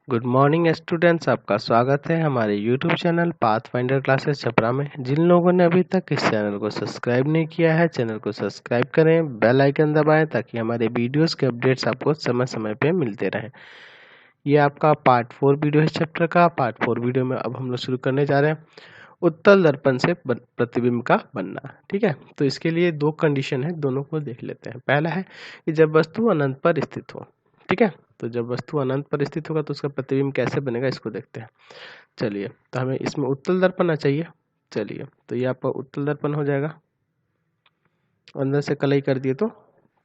Good morning students, आपका स्वागत है हमारे YouTube channel pathfinder classes Chhapra में। जिन लोगों ने अभी तक इस चैनल को सब्सक्राइब नहीं किया है, चैनल को सब्सक्राइब करें, बेल आइकन दबाएं ताकि हमारे वीडियोस के अपडेट्स आपको समय समय पे मिलते रहें। ये आपका पार्ट 4 वीडियो है चैप्टर का। पार्ट 4 वीडियो में अब हम लोग शुरू करने जा रहे हैं उत्तल दर्पण से प्रतिबिंब का बनना। ठीक है, तो इसके लिए दो कंडीशन है, दोनों को देख लेते हैं। पहला है कि जब वस्तु अनंत पर स्थित हो। ठीक है, तो जब वस्तु अनंत पर स्थित होगा तो उसका प्रतिबिंब कैसे बनेगा इसको देखते हैं। चलिए, तो हमें इसमें उत्तल दर्पण चाहिए। चलिए, तो ये आपका उत्तल दर्पण हो जाएगा, अंदर से कलई कर दिए तो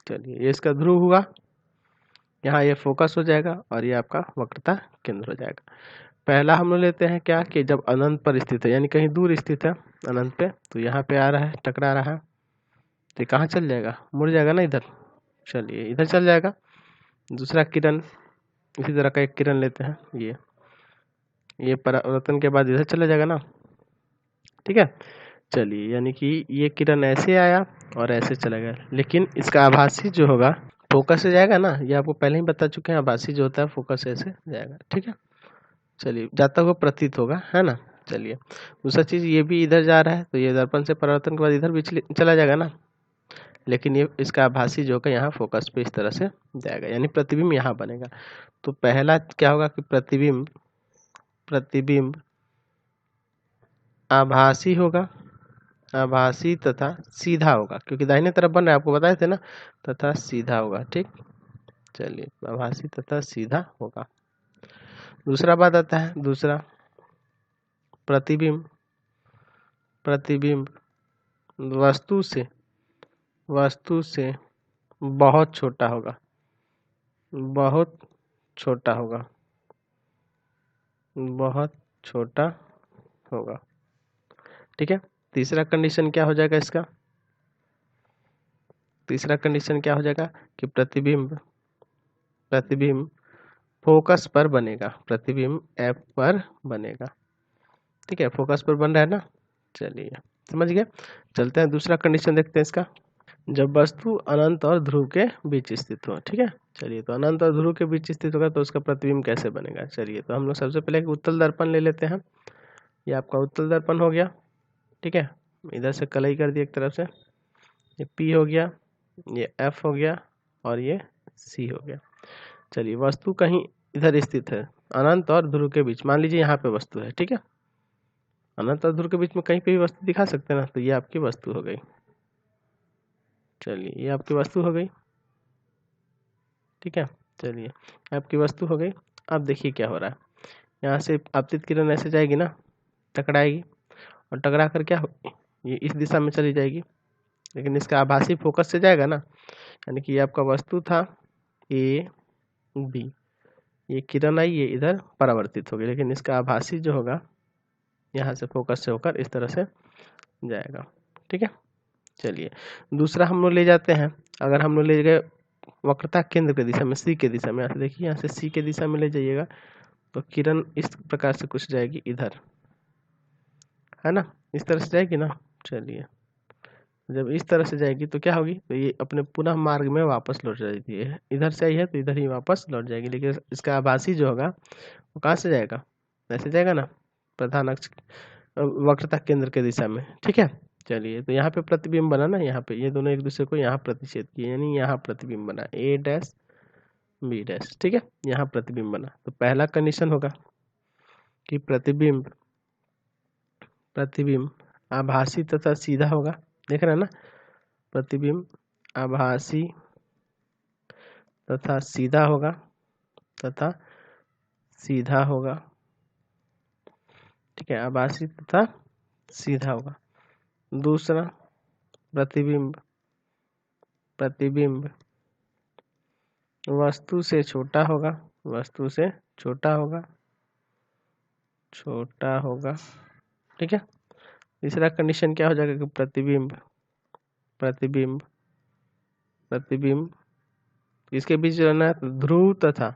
चलिए ये इसका ध्रुव हुआ, यहाँ ये फोकस हो जाएगा और ये आपका वक्रता केंद्र हो जाएगा। पहला हम लोग लेते हैं क्या कि जब अनंत पर स्थित है, यानी कहीं दूर स्थित है अनंत पे, तो यहाँ पे आ रहा है, टकरा रहा है, तो ये कहाँ चल जाएगा, मुड़ जाएगा ना इधर। चलिए इधर चल जाएगा। दूसरा किरण, इसी तरह का एक किरण लेते हैं, ये परावर्तन के बाद इधर चला जाएगा ना। ठीक है, चलिए यानी कि ये किरण ऐसे आया और ऐसे चला गया, लेकिन इसका आभासी जो होगा फोकस से जाएगा ना, ये आपको पहले ही बता चुके हैं। आभासी जो होता है फोकस ऐसे जाएगा। ठीक है, चलिए जाता हुआ प्रतीत होगा, है ना। चलिए दूसरा चीज, ये भी इधर जा रहा है तो ये दर्पण से परावर्तन के बाद इधर भी चला जाएगा ना, लेकिन ये इसका आभासी जो होगा यहाँ फोकस पे इस तरह से जाएगा, यानी प्रतिबिंब यहाँ बनेगा। तो पहला क्या होगा कि प्रतिबिंब प्रतिबिंब आभासी होगा, आभासी तथा सीधा होगा, क्योंकि दाहिने तरफ बन रहा है, आपको बताए थे ना, तथा सीधा होगा। ठीक, चलिए आभासी तथा सीधा होगा। दूसरा बात आता है, दूसरा प्रतिबिंब प्रतिबिंब वस्तु से बहुत छोटा होगा, बहुत छोटा होगा, बहुत छोटा होगा। ठीक है, तीसरा कंडीशन क्या हो जाएगा इसका, तीसरा कंडीशन क्या हो जाएगा कि प्रतिबिंब प्रतिबिंब फोकस पर बनेगा, प्रतिबिंब एफ पर बनेगा। ठीक है, फोकस पर बन रहा है ना। चलिए समझ गए। चलते हैं दूसरा कंडीशन देखते हैं इसका, जब वस्तु अनंत और ध्रुव के बीच स्थित हो। ठीक है, चलिए तो अनंत और ध्रुव के बीच स्थित होगा तो उसका प्रतिबिंब कैसे बनेगा। चलिए तो हम लोग सबसे पहले एक उत्तल दर्पण ले लेते हैं। ये आपका उत्तल दर्पण हो गया। ठीक है, इधर से कलई कर दिया एक तरफ से, ये P हो गया, ये F हो गया और ये C हो गया। चलिए वस्तु कहीं इधर स्थित है अनंत और ध्रुव के बीच, मान लीजिए यहाँ पे वस्तु है। ठीक है, अनंत और ध्रुव के बीच में कहीं पे भी वस्तु दिखा सकते हैं ना, तो ये आपकी वस्तु हो गई। चलिए ये आपकी वस्तु हो गई। ठीक है, चलिए आपकी वस्तु हो गई। अब देखिए क्या हो रहा है, यहाँ से आपतित किरण ऐसे जाएगी ना, टकराएगी और टकरा कर क्या होगी, ये इस दिशा में चली जाएगी, लेकिन इसका आभासी फोकस से जाएगा ना, यानी कि ये आपका वस्तु था ए बी, ये किरण आई, ये इधर परावर्तित होगी, लेकिन इसका आभासी जो होगा यहाँ से फोकस से होकर इस तरह से जाएगा। ठीक है, चलिए दूसरा हम लोग ले जाते हैं। अगर हम लोग ले गए वक्रता केंद्र के दिशा में, सी के दिशा में, यहाँ से देखिए, यहाँ से सी के दिशा में ले जाइएगा तो किरण इस प्रकार से कुछ जाएगी इधर, है ना, इस तरह से जाएगी ना। चलिए जब इस तरह से जाएगी तो क्या होगी, तो ये अपने पुनः मार्ग में वापस लौट जाएगी। इधर से आई है तो इधर ही वापस लौट जाएगी, लेकिन इसका आभासी जो होगा वो कहाँ से जाएगा, ऐसे जाएगा ना, प्रधान अक्ष वक्रता केंद्र के दिशा में। ठीक है, चलिए तो यहाँ पे प्रतिबिंब बना ना, यहाँ पे ये दोनों एक दूसरे को यहाँ प्रतिच्छेद किए, यानी यहाँ प्रतिबिंब बना ए डैश बी डैश। ठीक है, यहाँ प्रतिबिंब बना, तो पहला कंडीशन होगा कि प्रतिबिंब प्रतिबिंब आभासी तथा सीधा होगा। देख रहे हैं ना, प्रतिबिंब आभासी तथा सीधा होगा, तथा सीधा होगा। ठीक है, आभासी तथा सीधा होगा। दूसरा प्रतिबिंब प्रतिबिंब वस्तु से छोटा होगा, वस्तु से छोटा होगा, छोटा होगा। ठीक है, तीसरा कंडीशन क्या हो जाएगा कि प्रतिबिंब प्रतिबिंब प्रतिबिंब इसके बीच जो है ना, ध्रुव तथा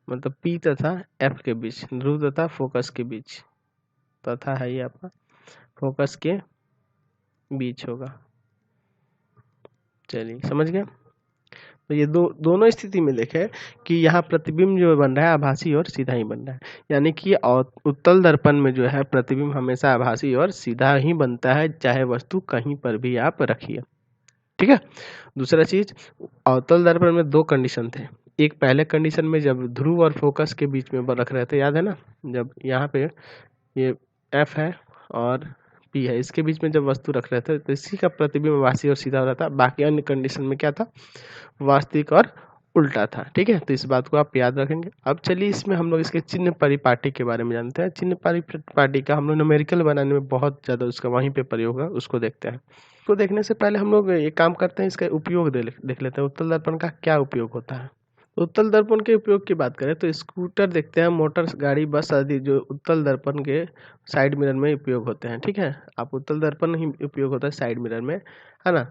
मतलब P तथा F के बीच, ध्रुव तथा फोकस के बीच, तथा है ये आपका फोकस के बीच होगा। चलिए समझ गए। तो ये दोनों स्थिति में देखें कि यहाँ प्रतिबिंब जो बन रहा है आभासी और सीधा ही बन रहा है, यानी कि उत्तल दर्पण में जो है प्रतिबिंब हमेशा आभासी और सीधा ही बनता है, चाहे वस्तु कहीं पर भी आप रखिए। ठीक है। दूसरा चीज, अवतल दर्पण में दो कंडीशन थे। एक पहले कंडीशन में जब ध्रुव और फोकस के बीच में रख रहे थे, याद है ना, जब यहाँ पे ये एफ है और पी है, इसके बीच में जब वस्तु रख रहे थे तो इसी का प्रतिबिंब आभासी और सीधा हो रहा था। बाकी अन्य कंडीशन में क्या था, वास्तविक और उल्टा था। ठीक है, तो इस बात को आप याद रखेंगे। अब चलिए इसमें हम लोग इसके चिन्ह परिपाटी के बारे में जानते हैं। चिन्ह परिपाटी का हम लोग न्यूमेरिकल बनाने में बहुत ज़्यादा उसका वहीं पे प्रयोग है, उसको देखते हैं। तो देखने से पहले हम लोग ये काम करते हैं, इसका उपयोग देख लेते हैं, उत्तल दर्पण का क्या उपयोग होता है। उत्तल दर्पण के उपयोग की बात करें तो स्कूटर देखते हैं, मोटर गाड़ी, बस आदि जो उत्तल दर्पण के साइड मिरर में उपयोग होते हैं। ठीक है, आप उत्तल दर्पण ही उपयोग होता है साइड मिरर में, है ना।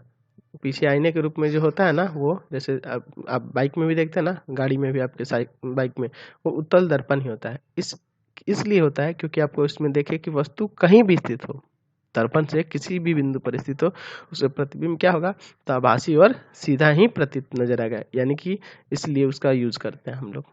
पीछे आईने के रूप में जो होता है ना, वो जैसे आप बाइक में भी देखते हैं ना, गाड़ी में भी आपके बाइक में वो उत्तल दर्पण ही होता है। इसलिए होता है क्योंकि आपको इसमें देखे कि वस्तु कहीं भी स्थित हो, दर्पण से किसी भी बिंदु पर स्थित हो, उसका प्रतिबिंब क्या होगा, तो आभासी और सीधा ही प्रतीत नजर आएगा। यानी कि इसलिए उसका यूज करते हैं हम लोग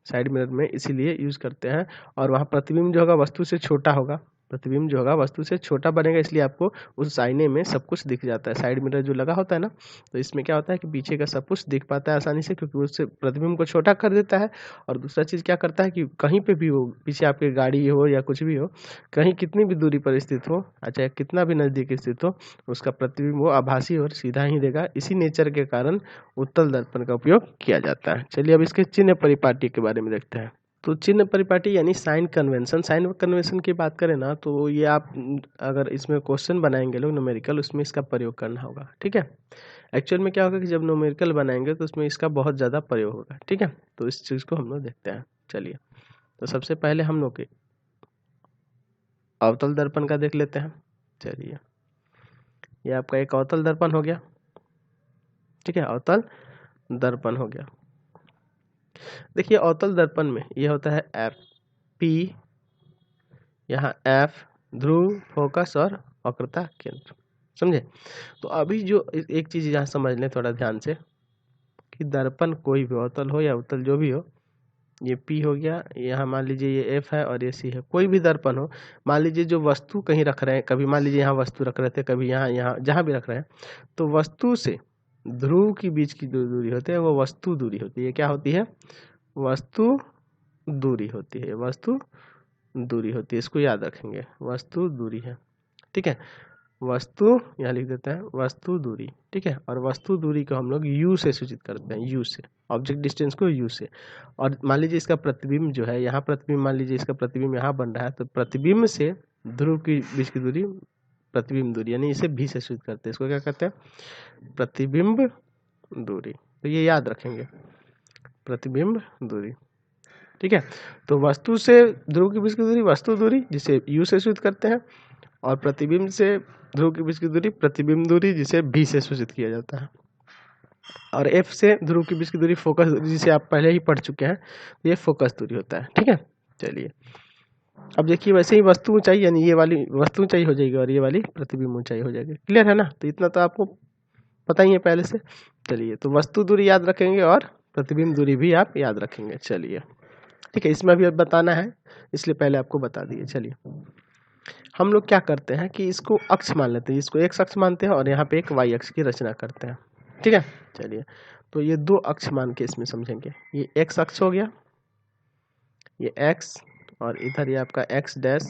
साइड मिरर में, इसीलिए यूज करते हैं। और वहाँ प्रतिबिंब जो होगा वस्तु से छोटा होगा, प्रतिबिंब जो होगा वस्तु से छोटा बनेगा, इसलिए आपको उस आईने में सब कुछ दिख जाता है। साइड मिरर जो लगा होता है ना, तो इसमें क्या होता है कि पीछे का सब कुछ दिख पाता है आसानी से, क्योंकि उससे प्रतिबिंब को छोटा कर देता है। और दूसरा चीज़ क्या करता है कि कहीं पे भी हो, पीछे आपके गाड़ी हो या कुछ भी हो, कहीं कितनी भी दूरी पर स्थित हो, चाहे कितना भी नज़दीक स्थित हो, उसका प्रतिबिंब वो आभासी और सीधा ही देगा। इसी नेचर के कारण उत्तल दर्पण का उपयोग किया जाता है। चलिए अब इसके चिन्ह परिपाटी के बारे में देखते हैं। तो चिन्ह परिपाटी यानी साइन कन्वेंशन, साइन कन्वेंशन की बात करें ना, तो ये आप अगर इसमें क्वेश्चन बनाएंगे लोग न्यूमेरिकल, उसमें इसका प्रयोग करना होगा। ठीक है, एक्चुअल में क्या होगा कि जब न्यूमेरिकल बनाएंगे तो उसमें इसका बहुत ज़्यादा प्रयोग होगा। ठीक है, तो इस चीज़ को हम लोग देखते हैं। चलिए, तो सबसे पहले हम लोग अवतल दर्पण का देख लेते हैं। चलिए, ये आपका एक अवतल दर्पण हो गया। ठीक है, अवतल दर्पण हो गया। देखिए अवतल दर्पण में ये होता है एफ पी, यहाँ एफ ध्रुव, फोकस और वक्रता केंद्र, समझे। तो अभी जो एक चीज यहाँ समझ लें थोड़ा ध्यान से, कि दर्पण कोई भी अवतल हो या उत्तल जो भी हो, ये P हो गया, यहाँ मान लीजिए ये F है और ये C है, कोई भी दर्पण हो, मान लीजिए जो वस्तु कहीं रख रहे हैं, कभी मान लीजिए यहाँ वस्तु रख रहे थे, कभी यहाँ जहाँ भी रख रहे हैं, तो वस्तु से ध्रुव के बीच की जो दूरी होती है वो वस्तु दूरी होती है। क्या होती है, वस्तु दूरी होती है, वस्तु दूरी होती है, इसको याद रखेंगे, वस्तु दूरी है। ठीक है, वस्तु यहाँ लिख देते हैं वस्तु दूरी। ठीक है, और वस्तु दूरी को हम लोग u से सूचित करते हैं, u से, ऑब्जेक्ट डिस्टेंस को u से। और मान लीजिए इसका प्रतिबिंब जो है, यहाँ प्रतिबिंब, मान लीजिए इसका प्रतिबिंब यहाँ बन रहा है, तो प्रतिबिंब से ध्रुव की बीच की दूरी प्रतिबिंब दूरी, यानी इसे v से सूचित करते हैं। इसको क्या कहते हैं, प्रतिबिंब दूरी। तो ये याद रखेंगे, प्रतिबिंब दूरी। ठीक है, तो वस्तु से ध्रुव के बीच की दूरी वस्तु दूरी, जिसे u से सूचित करते हैं, और प्रतिबिंब से ध्रुव के बीच की दूरी प्रतिबिंब दूरी, जिसे v से सूचित किया जाता है। और f से ध्रुव के बीच की दूरी फोकस दूरी, जिसे आप पहले ही पढ़ चुके हैं, ये फोकस दूरी होता है। ठीक है, चलिए अब देखिए, वैसे ही वस्तु ऊंचाई, यानी ये वाली वस्तु ऊंचाई हो जाएगी और ये वाली प्रतिबिंब ऊंचाई हो जाएगी। क्लियर है ना, तो इतना तो आपको पता ही है पहले से। चलिए, तो वस्तु दूरी याद रखेंगे और प्रतिबिंब दूरी भी आप याद रखेंगे। चलिए ठीक है, इसमें भी अब बताना है, इसलिए पहले आपको बता दिए। चलिए हम लोग क्या करते हैं कि इसको अक्ष मान लेते हैं, इसको x अक्ष मानते हैं और यहाँ पे एक y अक्ष की रचना करते हैं। ठीक है, चलिए तो ये दो अक्ष मान के इसमें समझेंगे। ये x अक्ष हो गया, ये x, और इधर ये आपका x डैश,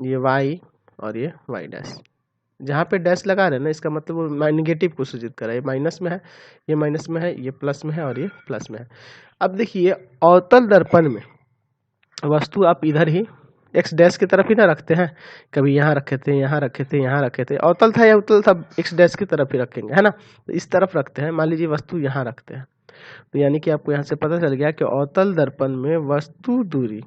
ये y और ये y डैश। जहाँ पे डैश लगा रहे हैं ना, इसका मतलब वो नेगेटिव को सूचित कर रहा है। ये माइनस में है, ये माइनस में है, ये प्लस में है और ये प्लस में है। अब देखिए अवतल दर्पण में वस्तु आप इधर ही एक्स डैश की तरफ ही ना रखते हैं, कभी यहाँ रखे थे, यहाँ रखे थे, यहाँ रखे थे, अवतल था या उत्तल था, एक्स डैश की तरफ ही रखेंगे, है ना। तो इस तरफ रखते हैं, मान लीजिए वस्तु यहाँ रखते हैं, तो यानी कि आपको यहाँ से पता चल गया कि अवतल दर्पण में वस्तु दूरी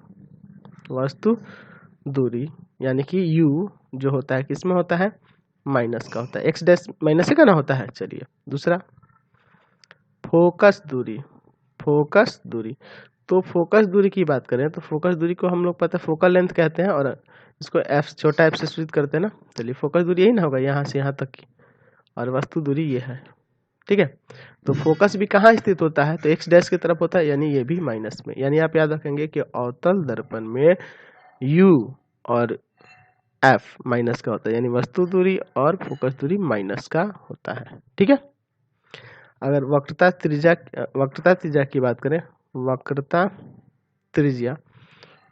यानी कि u जो होता है किसमें होता है, माइनस का होता है, एक्स डैश माइनस का ना होता है। चलिए दूसरा, फोकस दूरी, तो फोकस दूरी की बात करें तो फोकस दूरी को हम लोग पता है फोकल लेंथ कहते हैं, और इसको f छोटा f से सूचित करते हैं ना। चलिए फोकस दूरी यही ना होगा, यहाँ से यहाँ तक की, और वस्तु दूरी ये है। ठीक है, तो फोकस भी कहाँ स्थित होता है, तो एक्स डैश की तरफ होता है, यानी ये भी माइनस में। यानी आप याद रखेंगे कि अवतल दर्पण में u और f माइनस का होता है, यानी वस्तु दूरी और फोकस दूरी माइनस का होता है। ठीक है। अगर वक्रता त्रिज्या की बात करें, वक्रता त्रिज्या,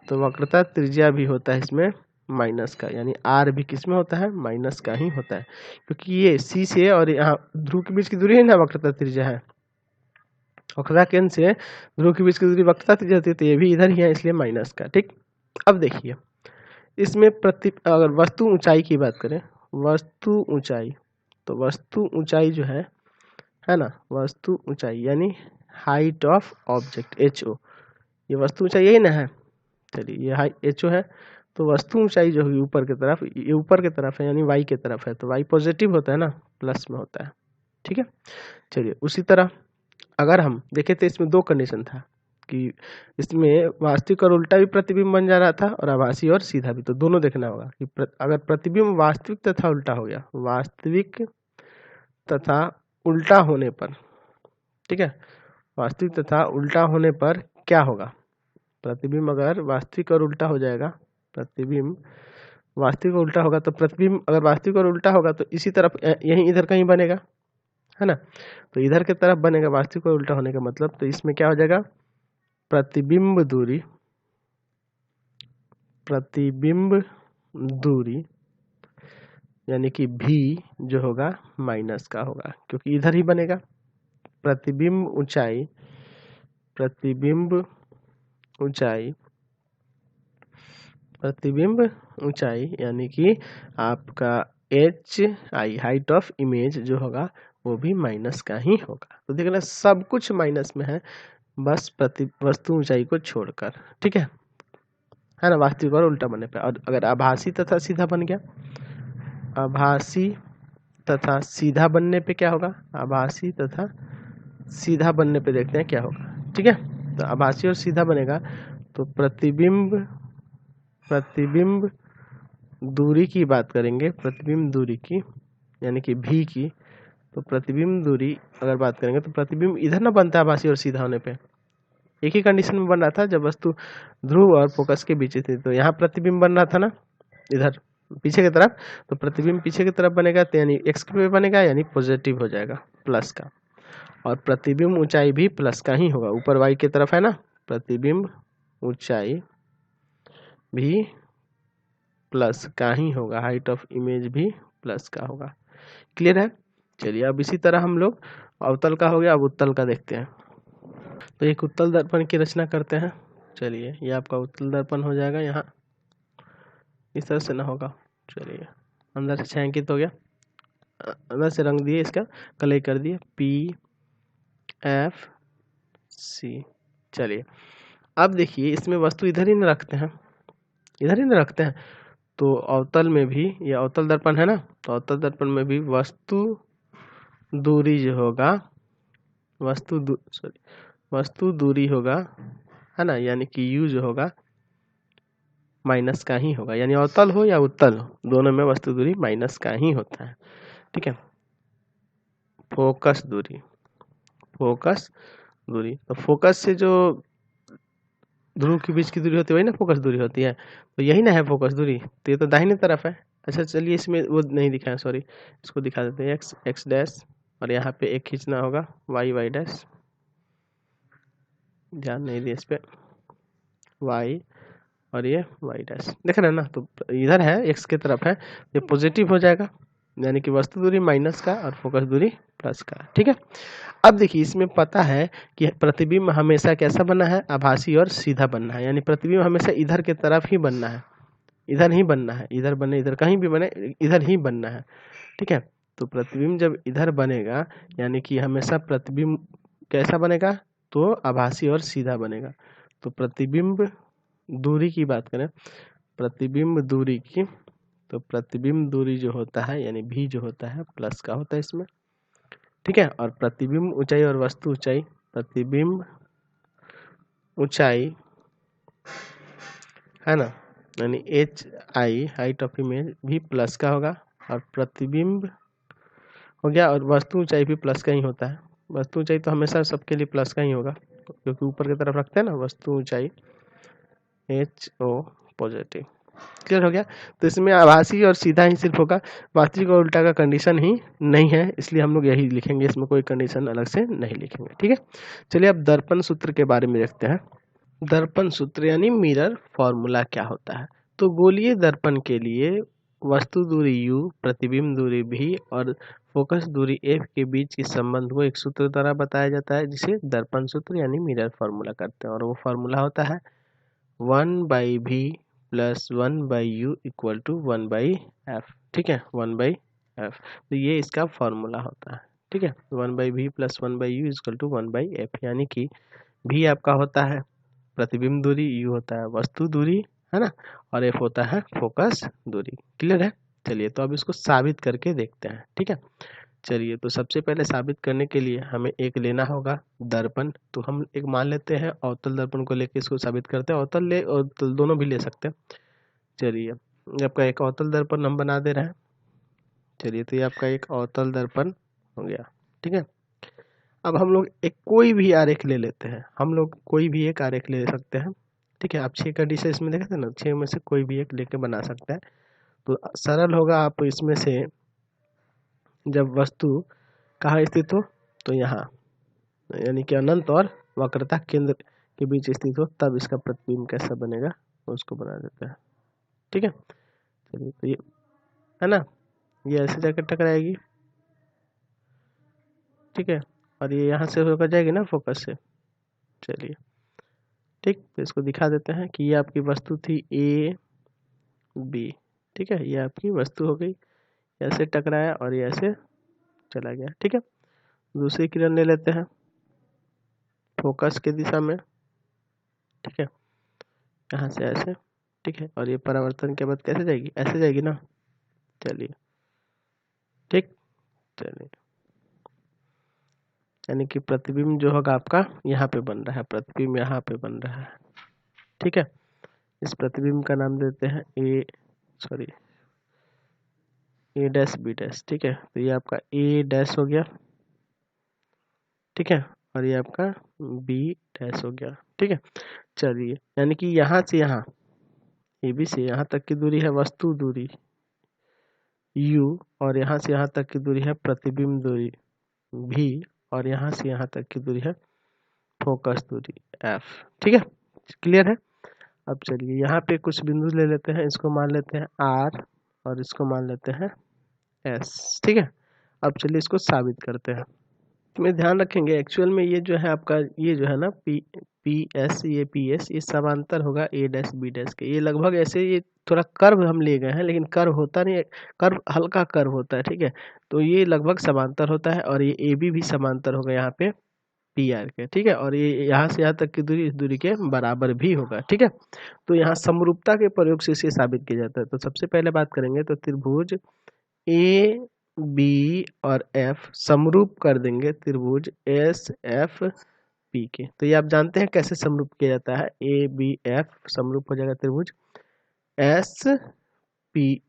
तो वक्रता त्रिज्या भी होता है इसमें माइनस का, यानी आर भी किसमें होता है, माइनस का ही होता है, क्योंकि ये सी से और यहाँ ध्रुव के बीच की दूरी है ना, वक्रता त्रिज्या है। वक्रता केंद्र से ध्रुव के बीच की दूरी वक्रता त्रिज्या होती है, तो ये भी इधर ही है, इसलिए माइनस का। ठीक। अब देखिए इसमें अगर वस्तु ऊंचाई की बात करें, वस्तु ऊंचाई, तो वस्तु ऊंचाई जो है ना, वस्तु ऊंचाई यानी हाइट ऑफ ऑब्जेक्ट, HO, ये वस्तु ऊंचाई यही ना है। चलिए ये हाई HO है, तो वस्तु ऊंचाई जो होगी ऊपर की तरफ, ये ऊपर की तरफ है यानी y की तरफ है, तो y पॉजिटिव होता है ना, प्लस में होता है। ठीक है। चलिए उसी तरह अगर हम देखें तो इसमें दो कंडीशन था कि इसमें वास्तविक और उल्टा भी प्रतिबिंब बन जा रहा था और आभासी और सीधा भी, तो दोनों देखना होगा कि अगर प्रतिबिंब वास्तविक तथा उल्टा हो गया, वास्तविक तथा उल्टा होने पर, ठीक है, वास्तविक तथा उल्टा होने पर क्या होगा, प्रतिबिंब अगर वास्तविक और उल्टा हो जाएगा, प्रतिबिंब वास्तविक और उल्टा होगा, तो प्रतिबिंब अगर वास्तविक और उल्टा होगा तो इसी तरफ यहीं इधर कहीं बनेगा, है ना, तो इधर की तरफ बनेगा वास्तविक और उल्टा होने का मतलब, तो इसमें क्या हो जाएगा, प्रतिबिंब दूरी यानी कि भी जो होगा माइनस का होगा, क्योंकि इधर ही बनेगा। प्रतिबिंब ऊंचाई यानी कि आपका HI हाइट ऑफ इमेज जो होगा वो भी माइनस का ही होगा। तो देखना सब कुछ माइनस में है, बस वस्तु ऊंचाई को छोड़कर। ठीक है ना, वास्तविक और उल्टा बनने पे। और अगर आभासी तथा सीधा बन गया, आभासी तथा सीधा बनने पे क्या होगा, आभासी तथा सीधा बनने पे देखते हैं क्या होगा। ठीक है, तो आभासी और सीधा बनेगा तो प्रतिबिंब दूरी की बात करेंगे, प्रतिबिंब दूरी की यानी कि भी की, तो प्रतिबिंब दूरी अगर बात करेंगे तो प्रतिबिंब इधर ना बनता है आभासी और सीधा होने पे, एक ही कंडीशन में बन रहा था जब वस्तु ध्रुव और फोकस के बीच थी, तो यहाँ प्रतिबिंब बन रहा था ना इधर पीछे की तरफ, तो प्रतिबिंब पीछे की तरफ बनेगा, तो यानी एक्स पे बनेगा, यानी पॉजिटिव हो जाएगा प्लस का। और प्रतिबिंब ऊंचाई भी प्लस का ही होगा, ऊपर वाई की तरफ है ना, प्रतिबिंब ऊंचाई भी प्लस का ही होगा, हाइट ऑफ इमेज भी प्लस का होगा। क्लियर है। चलिए अब इसी तरह हम लोग अवतल का हो गया, अब उत्तल का देखते हैं। तो एक उत्तल दर्पण की रचना करते हैं। चलिए ये आपका उत्तल दर्पण हो जाएगा, यहाँ इस तरह से ना होगा। चलिए अंदर से छायांकित हो गया, अंदर से रंग दिए, इसका कलर कर दिए PFC। चलिए अब देखिए इसमें वस्तु इधर ही न रखते हैं, इधर ही न रखते हैं, तो अवतल में भी, ये अवतल दर्पण है ना, तो अवतल दर्पण में भी वस्तु दूरी जो होगा, वस्तु दूरी होगा, है ना, यानी कि U जो होगा माइनस का ही होगा, यानी अवतल हो या उत्तल हो दोनों में वस्तु दूरी माइनस का ही होता है। ठीक है। फोकस दूरी, तो फोकस से जो ध्रुव के बीच की दूरी होती है वही ना फोकस दूरी होती है, तो यही ना है फोकस दूरी, तो ये तो दाहिने तरफ है। अच्छा चलिए इसमें वो नहीं दिखा है, सॉरी, इसको दिखा देते हैं, x डैश, और यहाँ पे एक खींचना होगा y डैश, ध्यान नहीं दिए इस पे, y और ये y डैश, देख रहे हैं ना, तो इधर है x की तरफ है, ये पॉजिटिव हो जाएगा, यानी कि वस्तु दूरी माइनस का और फोकस दूरी प्लस का। ठीक है। अब देखिए इसमें पता है कि प्रतिबिंब हमेशा कैसा बनना है, आभासी और सीधा बनना है, यानी प्रतिबिंब हमेशा इधर की तरफ ही बनना है, इधर ही बनना है, इधर बने इधर कहीं भी बने इधर ही बनना है। ठीक है, तो प्रतिबिंब जब इधर बनेगा यानी कि हमेशा प्रतिबिंब कैसा बनेगा, तो आभासी और सीधा बनेगा। तो प्रतिबिंब दूरी की बात करें, प्रतिबिंब दूरी की, तो प्रतिबिंब दूरी जो होता है यानी भी जो होता है प्लस का होता है इसमें। ठीक है, और प्रतिबिंब ऊंचाई और वस्तु ऊंचाई, प्रतिबिंब ऊंचाई है ना, यानी HI हाइट ऑफ इमेज भी प्लस का होगा, और प्रतिबिंब हो गया, और वस्तु ऊंचाई भी प्लस का ही होता है, वस्तु ऊंचाई तो हमेशा सबके लिए प्लस का ही होगा, क्योंकि ऊपर की तरफ रखते हैं ना वस्तु ऊंचाई, HO पॉजिटिव। क्लियर हो गया। तो इसमें आभासी और सीधा ही सिर्फ होगा, वास्तविक और उल्टा का कंडीशन ही नहीं है, इसलिए हम लोग यही लिखेंगे, इसमें कोई कंडीशन अलग से नहीं लिखेंगे। ठीक है, चलिए अब दर्पण सूत्र के बारे में देखते हैं। दर्पण सूत्र यानी मिरर फॉर्मूला क्या होता है। तो गोलीय दर्पण के लिए वस्तु दूरी u, प्रतिबिंब दूरी v और फोकस दूरी f के बीच के संबंध को एक सूत्र द्वारा बताया जाता है, जिसे दर्पण सूत्र यानी मिरर फॉर्मूला करते हैं। और वो फॉर्मूला होता है 1/v plus 1/u equal to 1/f। ठीक है, 1/f, तो ये इसका फॉर्मूला होता है। ठीक है, 1/v plus 1/u equal to 1/f, यानी कि v आपका होता है प्रतिबिंब दूरी, u होता है वस्तु दूरी, है ना, और f होता है फोकस दूरी। क्लियर है। चलिए तो अब इसको साबित करके देखते हैं। ठीक है, चलिए तो सबसे पहले साबित करने के लिए हमें एक लेना होगा दर्पण। तो हम एक मान लेते हैं अवतल दर्पण को लेके इसको साबित करते हैं, अवतल ले अवतल दोनों भी ले सकते हैं। चलिए आपका एक अवतल दर्पण हम बना दे रहे हैं। चलिए तो ये आपका एक अवतल दर्पण हो गया। ठीक है, अब हम लोग एक कोई भी आरेख ले लेते हैं, हम लोग कोई भी एक आरेख ले सकते हैं। ठीक है, आप 6 कंडीशन इसमें देखे थे ना, 6 में से कोई भी एक लेके बना सकते हैं। तो सरल होगा, आप इसमें से जब वस्तु कहाँ स्थित हो, तो यहाँ, यानी कि अनंत और वक्रता केंद्र के बीच स्थित हो, तब इसका प्रतिबिंब कैसा बनेगा उसको बना देते हैं। ठीक है, चलिए तो ये है ना, ये ऐसे जाकर टकराएगी। ठीक है, और ये यहाँ से होकर जाएगी ना फोकस से। चलिए ठीक, तो इसको दिखा देते हैं कि ये आपकी वस्तु थी A B। ठीक है, ये आपकी वस्तु हो गई, ऐसे टकराया और ये ऐसे चला गया। ठीक है, दूसरी किरण ले लेते हैं फोकस के दिशा में। ठीक है, यहाँ से ऐसे। ठीक है, और ये परावर्तन के बाद कैसे जाएगी, ऐसे जाएगी ना। चलिए ठीक, चलिए यानी कि प्रतिबिंब जो होगा आपका यहाँ पे बन रहा है, प्रतिबिंब यहाँ पे बन रहा है। ठीक है, इस प्रतिबिंब का नाम देते हैं A डैश B डैश। ठीक है, तो ये आपका A डैश हो गया। ठीक है, और ये आपका B डैश हो गया। ठीक है, चलिए यानी कि यहाँ से यहाँ AB से यहाँ तक की दूरी है वस्तु दूरी U, और यहाँ से यहाँ तक की दूरी है प्रतिबिंब दूरी V, और यहाँ से यहाँ तक की दूरी है फोकस दूरी F। ठीक है, क्लियर है। अब चलिए यहाँ पे कुछ बिंदु ले लेते हैं, इसको मान लेते हैं R और इसको मान लेते हैं S। ठीक है, अब चलिए इसको साबित करते हैं। में ध्यान रखेंगे एक्चुअल में ये जो है आपका, ये जो है ना PS, ये PS, ये समांतर होगा A डैश B डैश के। ये लगभग ऐसे, ये थोड़ा कर्व हम ले गए हैं, लेकिन कर्व होता नहीं है, कर्व हल्का कर्व होता है। ठीक है, तो ये लगभग समांतर होता है, और ये AB भी समांतर होगा यहाँ पे PR के। ठीक है, और ये यहाँ से यहाँ तक की दूरी इस दूरी के बराबर भी होगा। ठीक है, तो यहाँ समरूपता के प्रयोग से इसे साबित किया जाता है। तो सबसे पहले बात करेंगे तो त्रिभुज A B और F समरूप कर देंगे त्रिभुज SFP के। तो ये आप जानते हैं कैसे समरूप किया जाता है, ABF समरूप हो जाएगा त्रिभुज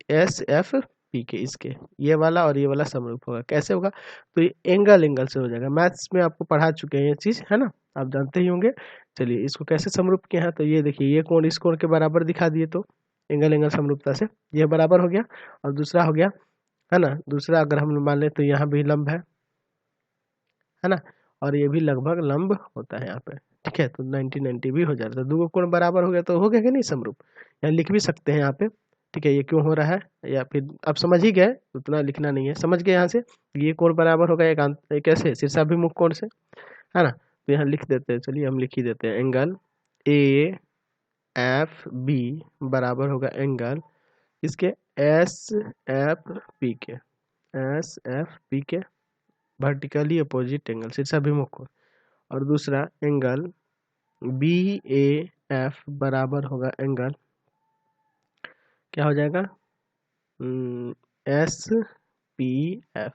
SFP के। इसके ये वाला और ये वाला समरूप होगा, कैसे होगा, तो ये एंगल से हो जाएगा। मैथ्स में आपको पढ़ा चुके हैं ये चीज, है ना, आप जानते ही होंगे। चलिए इसको कैसे समरूप किया है, तो ये देखिए, ये कोण इस कोण के बराबर दिखा दिए, तो एंगल समरूपता से ये बराबर हो गया। और दूसरा हो गया, है ना, दूसरा अगर हम मान लें तो यहाँ भी लंब है ना, और ये भी लगभग लंब होता है यहाँ पे। ठीक है, तो 90 भी हो जाता है, दो कोण बराबर हो गया तो हो गया कि नहीं समरूप। यहाँ लिख भी सकते हैं यहाँ पे। ठीक है, ये क्यों हो रहा है, या फिर आप समझ ही गए, उतना लिखना नहीं है, समझ गए यहाँ से। ये कोण बराबर होगा एक ऐसे शीर्षाभिमुख कोण से, है ना, तो यहाँ लिख देते हैं। चलिए हम लिख ही देते हैं, एंगल AFB बराबर होगा एंगल इसके SFP के वर्टिकली अपोजिट एंगल शीर्षाभिमुख कोण। और दूसरा एंगल BAF बराबर होगा एंगल, क्या हो जाएगा, SPF,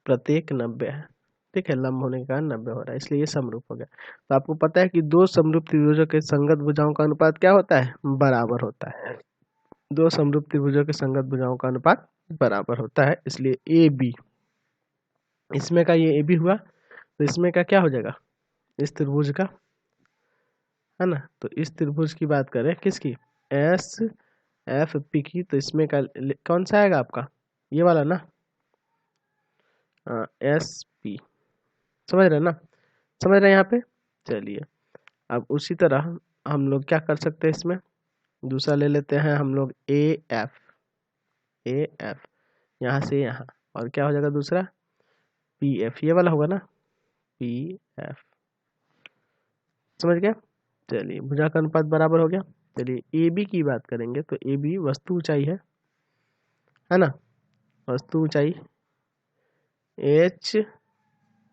प्रत्येक 90 है। ठीक है, लंब होने के कारण 90 हो रहा है, इसलिए ये समरूप हो गया। तो आपको पता है कि दो समरूप त्रिभुजों के संगत भुजाओं का अनुपात क्या होता है, बराबर होता है। दो समरूप त्रिभुजों के संगत भुजाओं का अनुपात बराबर होता है, इसलिए AB, इसमें का ये AB हुआ, तो इसमें का क्या हो जाएगा, इस त्रिभुज का, है ना। तो इस त्रिभुज की बात करें किसकी, एस एफ पी की, तो इसमें का कौन सा आएगा आपका, ये वाला ना, एस पी, समझ रहे हैं ना, समझ रहे हैं यहाँ पे। चलिए अब उसी तरह हम लोग क्या कर सकते हैं, इसमें दूसरा ले लेते हैं हम लोग ए एफ, ए एफ यहाँ से यहाँ, और क्या हो जाएगा दूसरा पी एफ, ये वाला होगा ना, पी एफ, समझ गया। चलिए भुजा का अनुपात बराबर हो गया। चलिए ए बी की बात करेंगे, तो ए बी वस्तु ऊंचाई है ना, वस्तु ऊंचाई एच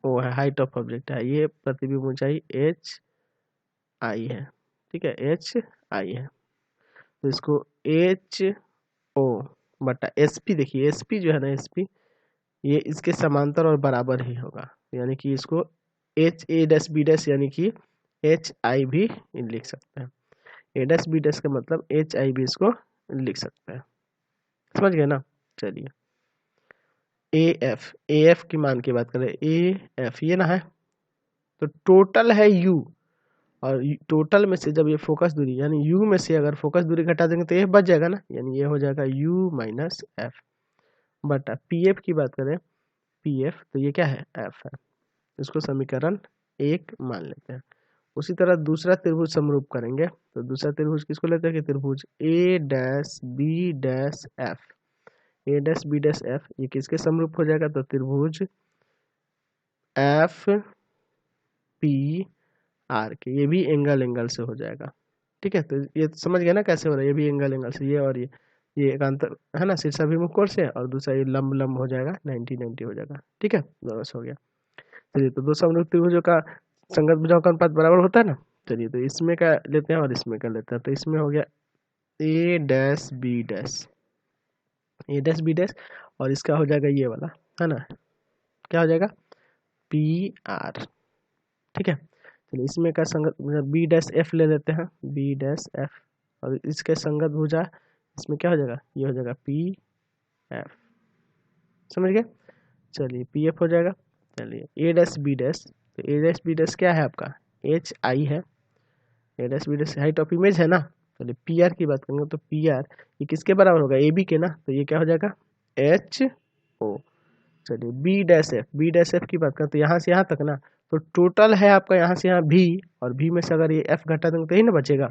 ओ है, हाइट ऑफ ऑब्जेक्ट है, ये प्रतिबिंब ऊंचाई एच आई है, ठीक है, एच आई है। तो इसको एच ओ बटा एस पी, देखिए एस पी जो है ना, एस पी ये इसके समांतर और बराबर ही होगा, यानी कि इसको H A dash B dash यानी कि एच आई भी लिख सकते हैं, ए डैश बी डैश का मतलब एच आई भी इसको लिख सकते हैं, समझ गए ना। चलिए ए एफ की मान की बात करें, ए एफ ये ना है, तो टोटल है यू, और टोटल में से जब ये फोकस दूरी यानी यू में से अगर फोकस दूरी घटा देंगे तो ये बच जाएगा ना, यानी ये हो जाएगा यू माइनस एफ बटा पी एफ की बात करें, पी एफ तो ये क्या है, एफ है, इसको समीकरण 1 मान लेते हैं। उसी तरह दूसरा त्रिभुज समरूप करेंगे, तो दूसरा त्रिभुज किसको लेते हैं कि त्रिभुज ए डैश बी डैश एफ, ए डैश बी डैश एफ ये किसके समरूप हो जाएगा, तो त्रिभुज एफ पी आर के, ये भी एंगल से हो जाएगा, ठीक है। तो ये समझ गया ना कैसे हो रहा है, ये भी एंगल से, ये और ये एक अंतर है ना, शीर्षाभिमुख कोण से, और दूसरा ये लंब लंब हो जाएगा 90 हो जाएगा, ठीक है, बस हो गया। चलिए तो दो समरूप त्रिभुजों का संगत भुजाओं का अनुपात बराबर होता है ना। चलिए तो इसमें का लेते हैं और इसमें का लेते हैं, तो इसमें हो गया ए डैश बी डैश, ए डैश बी डैश, और इसका हो जाएगा ये वाला, है ना, क्या हो जाएगा पी आर, ठीक है। चलिए इसमें का संगत बी डैश एफ ले लेते हैं, बी डैश एफ, और इसके संगत भुजा इसमें क्या हो जाएगा, ये हो जाएगा पी एफ, समझ गए। चलिए पी एफ हो जाएगा। चलिए ए डैश बी डैश, तो ए डैश बी डैश क्या है आपका, एच आई है, A dash B dash height of image है ना। चलिए पी आर की बात करेंगे, तो पी आर ये किसके बराबर होगा, ए बी के ना, तो ये क्या हो जाएगा एच ओ। चलिए बी डैश एफ की बात करें, तो यहाँ से यहाँ तक ना, तो टोटल है आपका यहाँ से यहाँ भी, और भी में से अगर ये एफ घटा देंगे तो यही ना बचेगा,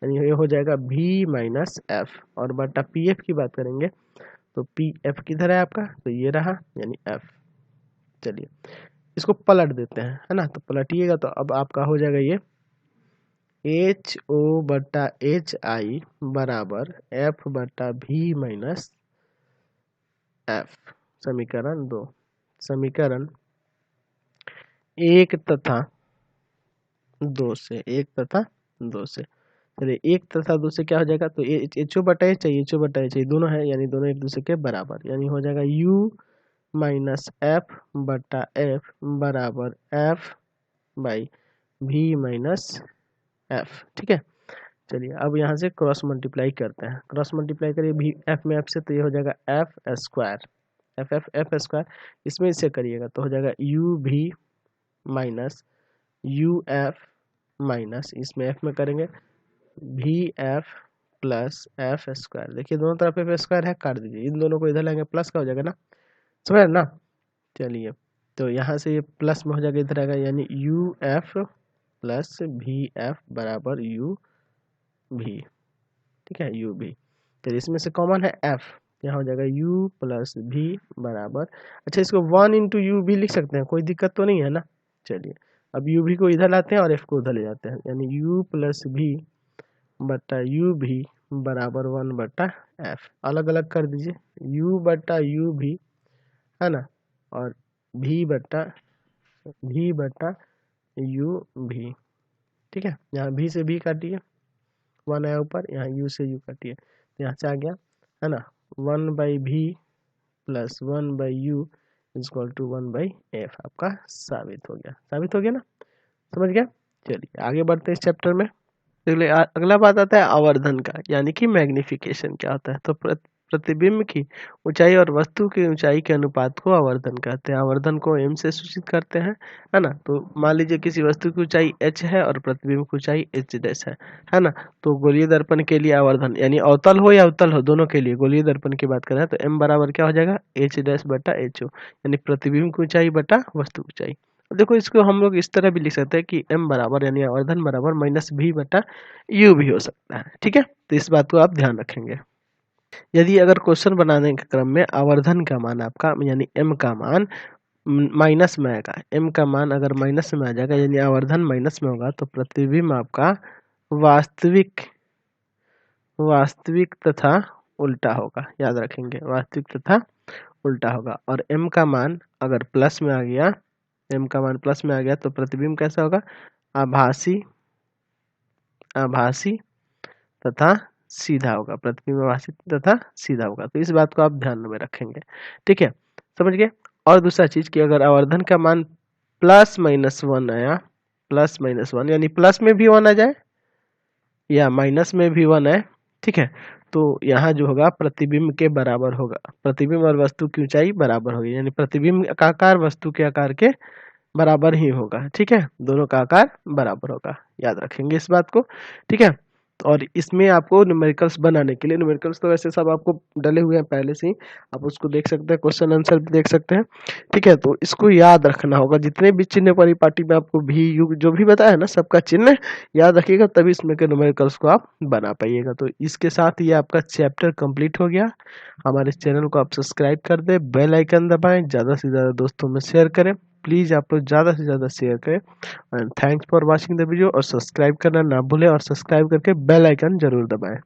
यानी ये हो जाएगा भी माइनस एफ, और बटा पी एफ की बात करेंगे, तो पी एफ किधर है आपका, तो ये रहा यानी एफ। चलिए इसको पलट देते हैं, है ना, तो पलटिएगा तो अब आपका हो जाएगा ये एच ओ बटा एच आई बराबर एफ बटा भी माइनस एफ, समीकरण 2, समीकरण 1 तथा 2 से, 1 तथा 2 से। चलिए 1 तथा 2 से क्या हो जाएगा, तो एच ओ बटा एच आई, एच ओ बटा एच आई दोनों है, यानी दोनों एक दूसरे के बराबर, यानी हो जाएगा यू माइनस एफ बटा एफ बराबर एफ बाई भी माइनस एफ, ठीक है। चलिए अब यहाँ से क्रॉस मल्टीप्लाई करते हैं, क्रॉस मल्टीप्लाई करिए भी एफ में एफ से, तो ये हो जाएगा एफ स्क्वायर, एफ स्क्वायर, इसमें इसे करिएगा तो हो जाएगा यू भी माइनस यू एफ माइनस, इसमें एफ में करेंगे भी एफ प्लस एफ स्क्वायर, देखिए दोनों तरफ एफ स्क्वायर है, काट दीजिए, इन दोनों को इधर लाएंगे प्लस का हो जाएगा ना, समझ ना। चलिए तो यहाँ से ये प्लस में हो जाएगा, इधर आएगा, यानी यू एफ प्लस भी एफ बराबर यू भी, ठीक है, यू भी। चलिए इसमें से कॉमन है एफ, यहाँ हो जाएगा u प्लस भी बराबर, अच्छा इसको 1 इंटू यू भी लिख सकते हैं, कोई दिक्कत तो नहीं है ना। चलिए अब यू भी को इधर लाते हैं और एफ को उधर ले जाते हैं, यानी u प्लस भी बटा यू भी बराबर 1 बटा एफ, अलग अलग कर दीजिए, u बटा यू भी, है ना, और भी बटा यू भी, ठीक है। यहाँ भी से भी काटिए, 1 आया ऊपर, यहाँ u से u काटिए, तो यहाँ से आ गया, है ना, 1 by v plus 1 by u equal to 1 by f, आपका साबित हो गया ना, समझ गया। चलिए आगे बढ़ते हैं इस चैप्टर में। अगला बात आता है आवर्धन का, यानी कि मैग्निफिकेशन क्या होता है। तो प्रतिबिंब की ऊंचाई और वस्तु की ऊंचाई के अनुपात को आवर्धन कहते हैं। आवर्धन को m से सूचित करते हैं, है ना। तो मान लीजिए किसी वस्तु की ऊंचाई h है और प्रतिबिंब की ऊंचाई h डैश है ना। तो गोलीय दर्पण के लिए आवर्धन यानी अवतल हो या उत्तल हो, दोनों के लिए गोलीय दर्पण की बात करें तो m बराबर क्या हो जाएगा, h डैश बटा h यानी प्रतिबिंब की ऊंचाई बटा वस्तु की ऊंचाई। देखो इसको हम लोग इस तरह भी लिख सकते हैं कि m बराबर यानी आवर्धन बराबर माइनस v बटा u भी हो सकता है। ठीक है, तो इस बात को आप ध्यान रखेंगे। यदि अगर क्वेश्चन बनाने के क्रम में आवर्धन का मान आपका यानी m का मान माइनस में आएगा, m का मान अगर माइनस में आ जाएगा यानी आवर्धन माइनस में होगा तो प्रतिबिंब आपका वास्तविक तथा उल्टा होगा। याद रखेंगे, वास्तविक तथा उल्टा होगा। और m का मान अगर प्लस में आ गया, m का मान प्लस में आ गया तो प्रतिबिंब कैसा होगा, आभासी तथा सीधा होगा। प्रतिबिंब आभासी तथा सीधा होगा। तो इस बात को आप ध्यान में रखेंगे। ठीक है, समझ गए। और दूसरा चीज कि अगर आवर्धन का मान प्लस माइनस वन आया, प्लस माइनस वन यानी प्लस में भी वन आ जाए या माइनस में भी वन है, ठीक है, तो यहाँ जो होगा प्रतिबिंब के बराबर होगा। प्रतिबिंब और वस्तु की ऊंचाई बराबर होगी, यानी प्रतिबिंब का आकार वस्तु के आकार के बराबर ही होगा। ठीक है, दोनों का आकार बराबर होगा। याद रखेंगे इस बात को। ठीक है, और इसमें आपको न्यूमेरिकल्स बनाने के लिए, न्यूमेरिकल्स तो वैसे सब आपको डले हुए हैं पहले से ही, आप उसको देख सकते हैं, क्वेश्चन आंसर भी देख सकते हैं। ठीक है, तो इसको याद रखना होगा। जितने भी चिन्ह परिपाटी में आपको भी युग जो भी बताया ना, सबका चिन्ह याद रखिएगा, तभी इसमें के न्यूमेरिकल्स को आप बना पाइएगा। तो इसके साथ ये आपका चैप्टर कंप्लीट हो गया। हमारे इस चैनल को आप सब्सक्राइब कर दें, बेल आइकन दबाएं, ज़्यादा से ज़्यादा दोस्तों में शेयर करें। प्लीज़ आप लोग ज़्यादा से ज़्यादा शेयर करें। And thanks for watching the video, और सब्सक्राइब करना ना भूलें, और सब्सक्राइब करके बेल आइकन जरूर दबाएं।